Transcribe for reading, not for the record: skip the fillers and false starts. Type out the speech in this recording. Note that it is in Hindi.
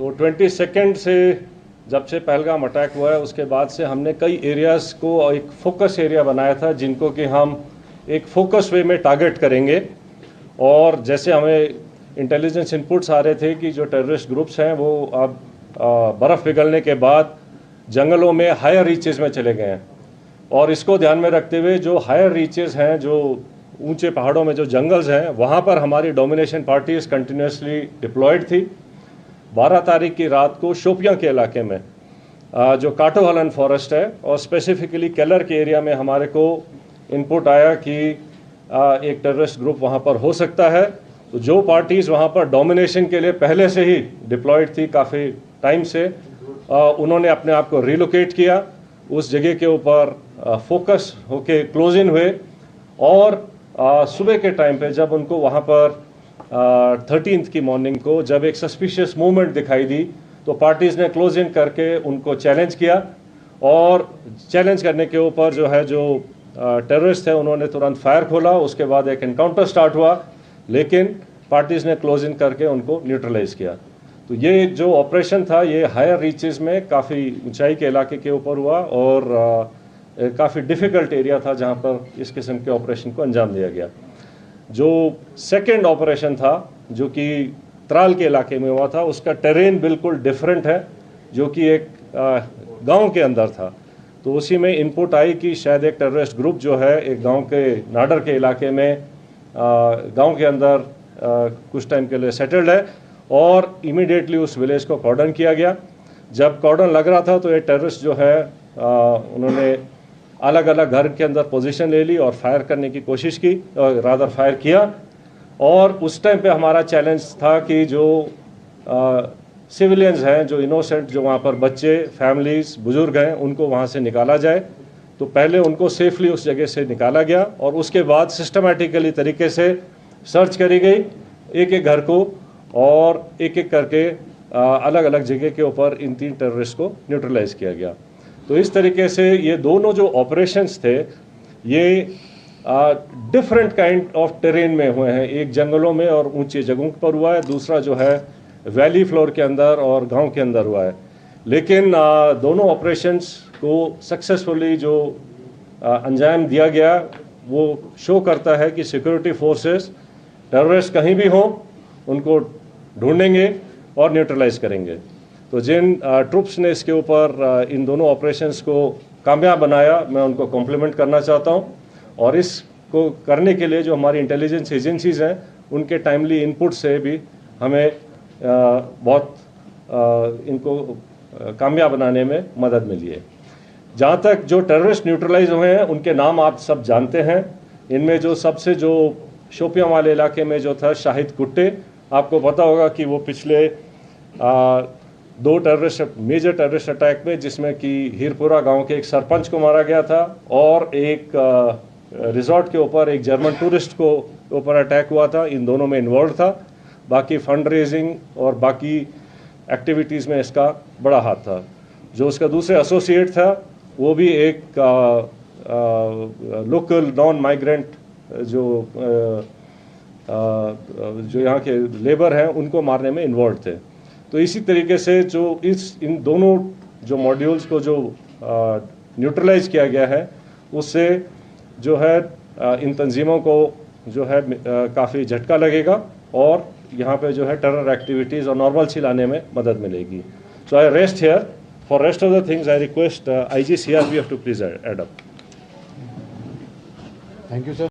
तो 22 से जब से पहलगाम अटैक हुआ है उसके बाद से हमने कई एरियाज़ को एक फोकस एरिया बनाया था जिनको कि हम एक फोकस वे में टारगेट करेंगे। और जैसे हमें इंटेलिजेंस इनपुट्स आ रहे थे कि जो टेररिस्ट ग्रुप्स हैं वो अब बर्फ़ पिघलने के बाद जंगलों में हायर रीचेस में चले गए हैं, और इसको ध्यान में रखते हुए जो हायर रीचेस हैं, जो ऊंचे पहाड़ों में जो जंगल्स हैं, वहाँ पर हमारी डोमिनेशन पार्टीज कंटिन्यूसली डिप्लॉयड थी। 12 तारीख की रात को शोपियां के इलाके में जो काटोहलन फॉरेस्ट है और स्पेसिफिकली केलर के एरिया में हमारे को इनपुट आया कि एक टेररिस्ट ग्रुप वहाँ पर हो सकता है। तो जो पार्टीज़ वहाँ पर डोमिनेशन के लिए पहले से ही डिप्लॉयड थी काफ़ी टाइम से, उन्होंने अपने आप को रिलोकेट किया, उस जगह के ऊपर फोकस होके क्लोज इन हुए। और सुबह के टाइम पे जब उनको वहाँ पर 13th की मॉर्निंग को जब एक सस्पिशियस मूवमेंट दिखाई दी तो पार्टीज़ ने क्लोज इन करके उनको चैलेंज किया, और चैलेंज करने के ऊपर जो है जो टेररिस्ट थे उन्होंने तुरंत फायर खोला। उसके बाद एक एनकाउंटर स्टार्ट हुआ, लेकिन पार्टीज़ ने क्लोज इन करके उनको न्यूट्रलाइज किया। तो ये जो ऑपरेशन था ये हायर रीचेस में काफ़ी ऊंचाई के इलाके के ऊपर हुआ और काफ़ी डिफ़िकल्ट एरिया था जहाँ पर इस किस्म के ऑपरेशन को अंजाम दिया गया। जो सेकंड ऑपरेशन था जो कि त्राल के इलाके में हुआ था, उसका टेरेन बिल्कुल डिफरेंट है, जो कि एक गांव के अंदर था। तो उसी में इनपुट आई कि शायद एक टेररिस्ट ग्रुप जो है एक गांव के नाडर के इलाके में गांव के अंदर कुछ टाइम के लिए सेटल्ड है, और इमीडिएटली उस विलेज को कॉर्डन किया गया। जब कॉर्डन लग रहा था तो ये टेररिस्ट जो है उन्होंने अलग अलग घर के अंदर पोजीशन ले ली और फायर करने की कोशिश की, रादर फायर किया। और उस टाइम पे हमारा चैलेंज था कि जो सिविलियंस हैं, जो इनोसेंट, जो वहाँ पर बच्चे, फैमिलीज, बुजुर्ग हैं, उनको वहाँ से निकाला जाए। तो पहले उनको सेफली उस जगह से निकाला गया और उसके बाद सिस्टमेटिकली तरीके से सर्च करी गई एक एक घर को, और एक एक करके अलग अलग जगह के ऊपर इन 3 टेररिस्ट को न्यूट्रलाइज किया गया। तो इस तरीके से ये दोनों जो ऑपरेशंस थे ये डिफरेंट काइंड ऑफ टेरेन में हुए हैं। एक जंगलों में और ऊंची जगहों पर हुआ है, दूसरा जो है वैली फ्लोर के अंदर और गांव के अंदर हुआ है। लेकिन दोनों ऑपरेशंस को सक्सेसफुली जो अंजाम दिया गया वो शो करता है कि सिक्योरिटी फोर्सेस टेररिस्ट कहीं भी हों उनको ढूंढेंगे और न्यूट्रलाइज करेंगे। तो जिन ट्रुप्स ने इसके ऊपर इन दोनों ऑपरेशंस को कामयाब बनाया, मैं उनको कॉम्प्लीमेंट करना चाहता हूं। और इसको करने के लिए जो हमारी इंटेलिजेंस एजेंसीज़ हैं उनके टाइमली इनपुट से भी हमें बहुत इनको कामयाब बनाने में मदद मिली है। जहाँ तक जो टेररिस्ट न्यूट्रलाइज हुए हैं उनके नाम आप सब जानते हैं। इनमें जो सबसे जो शोपियां वाले इलाके में जो था शाहिद कुट्टे, आपको पता होगा कि वो पिछले 2 मेजर टेररिस्ट अटैक में, जिसमें कि हीरपुरा गांव के एक सरपंच को मारा गया था और एक रिजॉर्ट के ऊपर एक जर्मन टूरिस्ट को ऊपर अटैक हुआ था, इन दोनों में इन्वॉल्व था। बाकी फंड रेजिंग और बाकी एक्टिविटीज़ में इसका बड़ा हाथ था। जो उसका दूसरे एसोसिएट था वो भी एक लोकल नॉन माइग्रेंट जो यहाँ के लेबर हैं उनको मारने में इन्वॉल्व थे। तो इसी तरीके से जो इन दोनों जो मॉड्यूल्स को जो न्यूट्रलाइज किया गया है उससे जो है इन तंजीमों को जो है काफ़ी झटका लगेगा और यहाँ पे जो है टेरर एक्टिविटीज़ और नॉर्मलसी लाने में मदद मिलेगी। So I rest here. For rest of the things I request IG CRPF to please add up. Thank you sir.